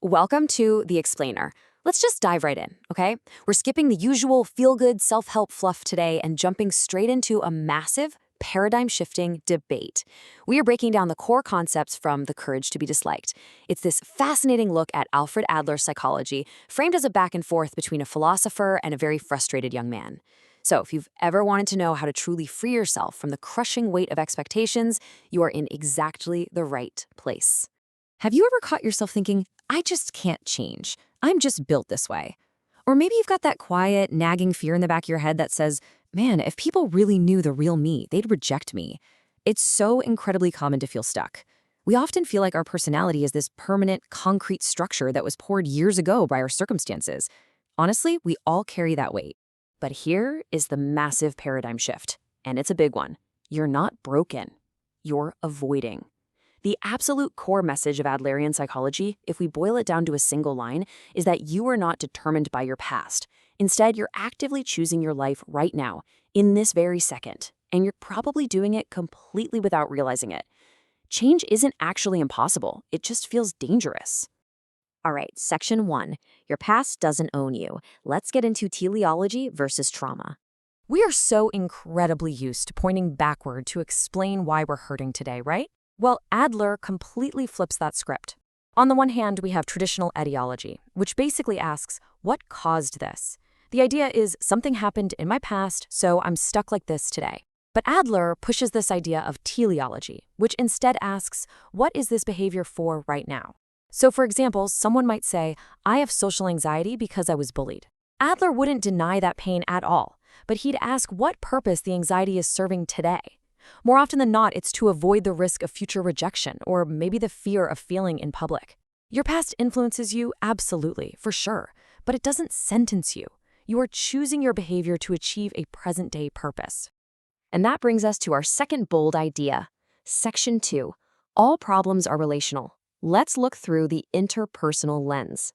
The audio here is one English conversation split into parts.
Welcome to The Explainer. Let's just dive right in, okay? We're skipping the usual feel-good self-help fluff today and jumping straight into a massive, paradigm-shifting debate. We are breaking down the core concepts from The Courage to be Disliked. It's this fascinating look at Alfred Adler's psychology, framed as a back and forth between a philosopher and a very frustrated young man. So if you've ever wanted to know how to truly free yourself from the crushing weight of expectations, you are in exactly the right place. Have you ever caught yourself thinking, I just can't change. I'm just built this way? Or maybe you've got that quiet, nagging fear in the back of your head that says, man, if people really knew the real me, they'd reject me. It's so incredibly common to feel stuck. We often feel like our personality is this permanent, concrete structure that was poured years ago by our circumstances. Honestly, we all carry that weight. But here is the massive paradigm shift, and it's a big one. You're not broken. You're avoiding. The absolute core message of Adlerian psychology, if we boil it down to a single line, is that you are not determined by your past. Instead, you're actively choosing your life right now, in this very second, and you're probably doing it completely without realizing it. Change isn't actually impossible, it just feels dangerous. All right, section 1. Your past doesn't own you. Let's get into teleology versus trauma. We are so incredibly used to pointing backward to explain why we're hurting today, right? Well, Adler completely flips that script. On the one hand, we have traditional etiology, which basically asks, what caused this? The idea is something happened in my past, so I'm stuck like this today. But Adler pushes this idea of teleology, which instead asks, what is this behavior for right now? So for example, someone might say, I have social anxiety because I was bullied. Adler wouldn't deny that pain at all, but he'd ask what purpose the anxiety is serving today. More often than not, it's to avoid the risk of future rejection or maybe the fear of failing in public. Your past influences you, absolutely, for sure, but it doesn't sentence you. You are choosing your behavior to achieve a present-day purpose. And that brings us to our second bold idea. Section 2. All problems are relational. Let's look through the interpersonal lens.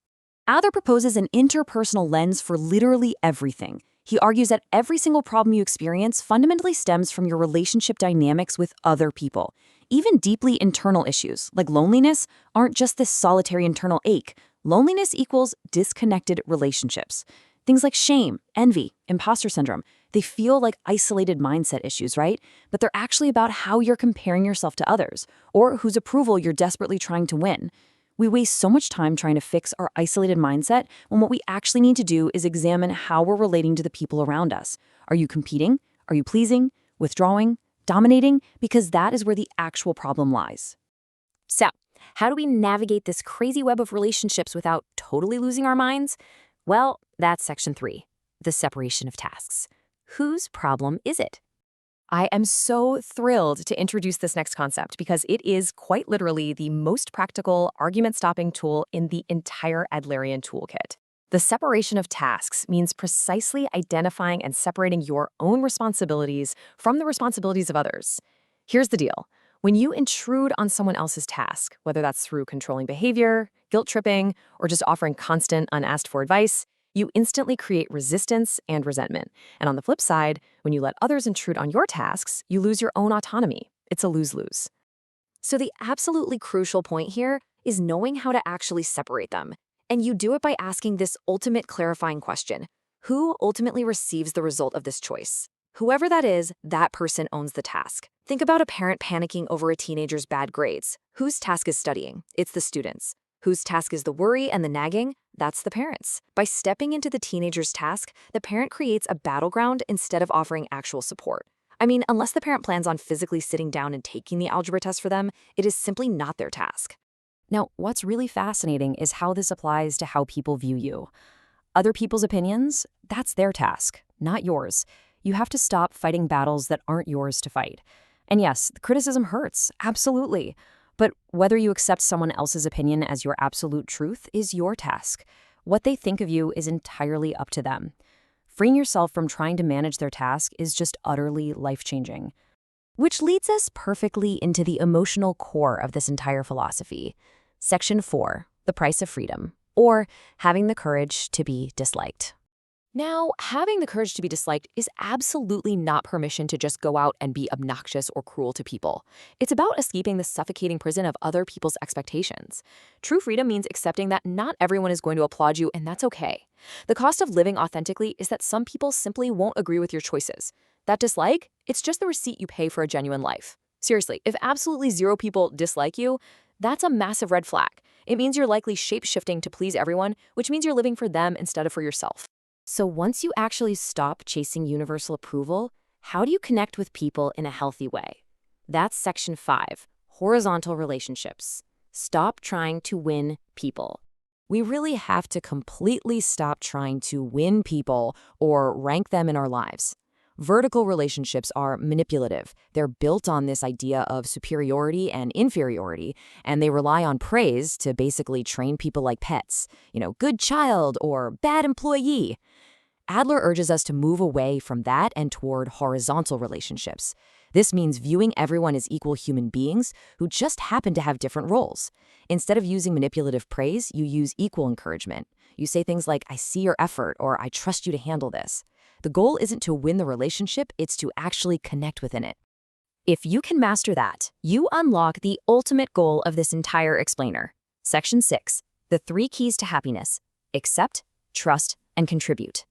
Adler proposes an interpersonal lens for literally everything. He argues that every single problem you experience fundamentally stems from your relationship dynamics with other people. Even deeply internal issues, like loneliness, aren't just this solitary internal ache. Loneliness equals disconnected relationships. Things like shame, envy, imposter syndrome, they feel like isolated mindset issues, right? But they're actually about how you're comparing yourself to others, or whose approval you're desperately trying to win. We waste so much time trying to fix our isolated mindset when what we actually need to do is examine how we're relating to the people around us. Are you competing? Are you pleasing? Withdrawing? Dominating? Because that is where the actual problem lies. So, how do we navigate this crazy web of relationships without totally losing our minds? Well, that's section 3, the separation of tasks. Whose problem is it? I am so thrilled to introduce this next concept because it is quite literally the most practical argument-stopping tool in the entire Adlerian toolkit. The separation of tasks means precisely identifying and separating your own responsibilities from the responsibilities of others. Here's the deal. When you intrude on someone else's task, whether that's through controlling behavior, guilt-tripping, or just offering constant, unasked-for advice, you instantly create resistance and resentment. And on the flip side, when you let others intrude on your tasks, you lose your own autonomy. It's a lose-lose. So the absolutely crucial point here is knowing how to actually separate them. And you do it by asking this ultimate clarifying question. Who ultimately receives the result of this choice? Whoever that is, that person owns the task. Think about a parent panicking over a teenager's bad grades. Whose task is studying? It's the student's. Whose task is the worry and the nagging? That's the parents. By stepping into the teenager's task, the parent creates a battleground instead of offering actual support. I mean, unless the parent plans on physically sitting down and taking the algebra test for them, it is simply not their task. Now, what's really fascinating is how this applies to how people view you. Other people's opinions, that's their task, not yours. You have to stop fighting battles that aren't yours to fight. And yes, the criticism hurts, absolutely. But whether you accept someone else's opinion as your absolute truth is your task. What they think of you is entirely up to them. Freeing yourself from trying to manage their task is just utterly life-changing. Which leads us perfectly into the emotional core of this entire philosophy. Section 4, the price of freedom, or having the courage to be disliked. Now, having the courage to be disliked is absolutely not permission to just go out and be obnoxious or cruel to people. It's about escaping the suffocating prison of other people's expectations. True freedom means accepting that not everyone is going to applaud you, and that's okay. The cost of living authentically is that some people simply won't agree with your choices. That dislike, it's just the receipt you pay for a genuine life. Seriously, if absolutely zero people dislike you, that's a massive red flag. It means you're likely shape-shifting to please everyone, which means you're living for them instead of for yourself. So once you actually stop chasing universal approval, how do you connect with people in a healthy way? That's section 5, horizontal relationships. Stop trying to win people. We really have to completely stop trying to win people or rank them in our lives. Vertical relationships are manipulative. They're built on this idea of superiority and inferiority, and they rely on praise to basically train people like pets. Good child or bad employee. Adler urges us to move away from that and toward horizontal relationships. This means viewing everyone as equal human beings who just happen to have different roles. Instead of using manipulative praise, you use equal encouragement. You say things like, "I see your effort," or "I trust you to handle this." The goal isn't to win the relationship, it's to actually connect within it. If you can master that, you unlock the ultimate goal of this entire explainer. Section 6, the 3 keys to happiness: accept, trust, and contribute.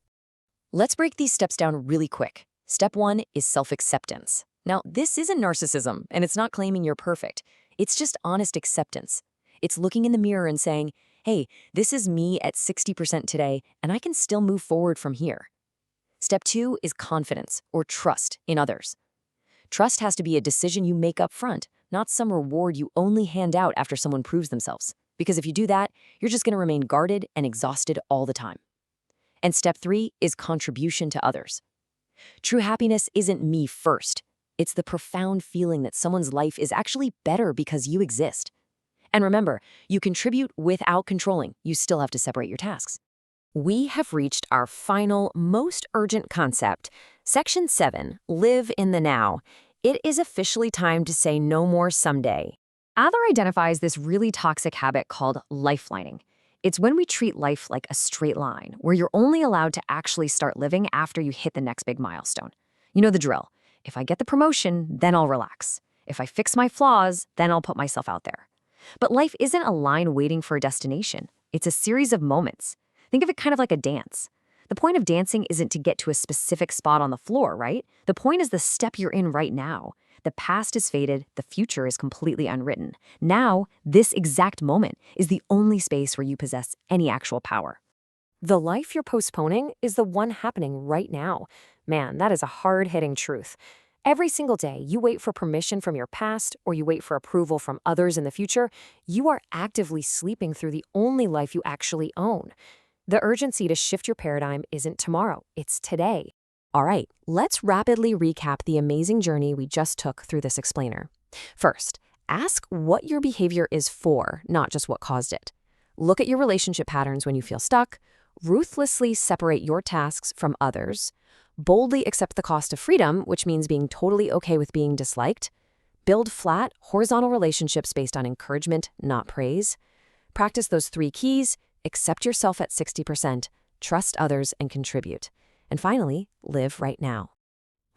Let's break these steps down really quick. Step 1 is self-acceptance. Now, this isn't narcissism, and it's not claiming you're perfect. It's just honest acceptance. It's looking in the mirror and saying, hey, this is me at 60% today, and I can still move forward from here. Step 2 is confidence, or trust, in others. Trust has to be a decision you make up front, not some reward you only hand out after someone proves themselves. Because if you do that, you're just going to remain guarded and exhausted all the time. And step 3 is contribution to others. True happiness isn't me first. It's the profound feeling that someone's life is actually better because you exist. And remember, you contribute without controlling. You still have to separate your tasks. We have reached our final, most urgent concept. Section 7, live in the now. It is officially time to say no more someday. Adler identifies this really toxic habit called lifelining. It's when we treat life like a straight line, where you're only allowed to actually start living after you hit the next big milestone. You know the drill. If I get the promotion, then I'll relax. If I fix my flaws, then I'll put myself out there. But life isn't a line waiting for a destination. It's a series of moments. Think of it kind of like a dance. The point of dancing isn't to get to a specific spot on the floor, right? The point is the step you're in right now. The past is faded, the future is completely unwritten. Now, this exact moment is the only space where you possess any actual power. The life you're postponing is the one happening right now. Man, that is a hard-hitting truth. Every single day you wait for permission from your past or you wait for approval from others in the future, you are actively sleeping through the only life you actually own. The urgency to shift your paradigm isn't tomorrow, it's today. All right, let's rapidly recap the amazing journey we just took through this explainer. First, ask what your behavior is for, not just what caused it. Look at your relationship patterns when you feel stuck. Ruthlessly separate your tasks from others. Boldly accept the cost of freedom, which means being totally okay with being disliked. Build flat, horizontal relationships based on encouragement, not praise. Practice those 3 keys. Accept yourself at 60%, trust others, and contribute. And finally, live right now.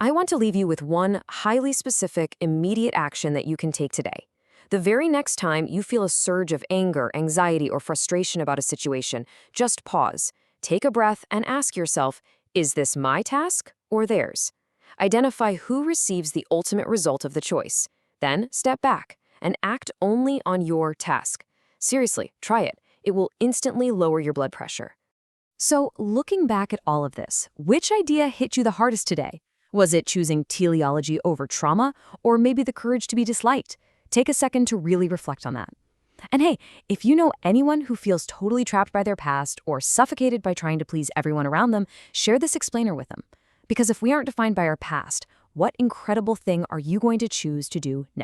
I want to leave you with one highly specific, immediate action that you can take today. The very next time you feel a surge of anger, anxiety, or frustration about a situation, just pause, take a breath, and ask yourself, is this my task or theirs? Identify who receives the ultimate result of the choice. Then step back and act only on your task. Seriously, try it. It will instantly lower your blood pressure. So, looking back at all of this, which idea hit you the hardest today? Was it choosing teleology over trauma, or maybe the courage to be disliked? Take a second to really reflect on that. And hey, if you know anyone who feels totally trapped by their past or suffocated by trying to please everyone around them, share this explainer with them. Because if we aren't defined by our past, what incredible thing are you going to choose to do next?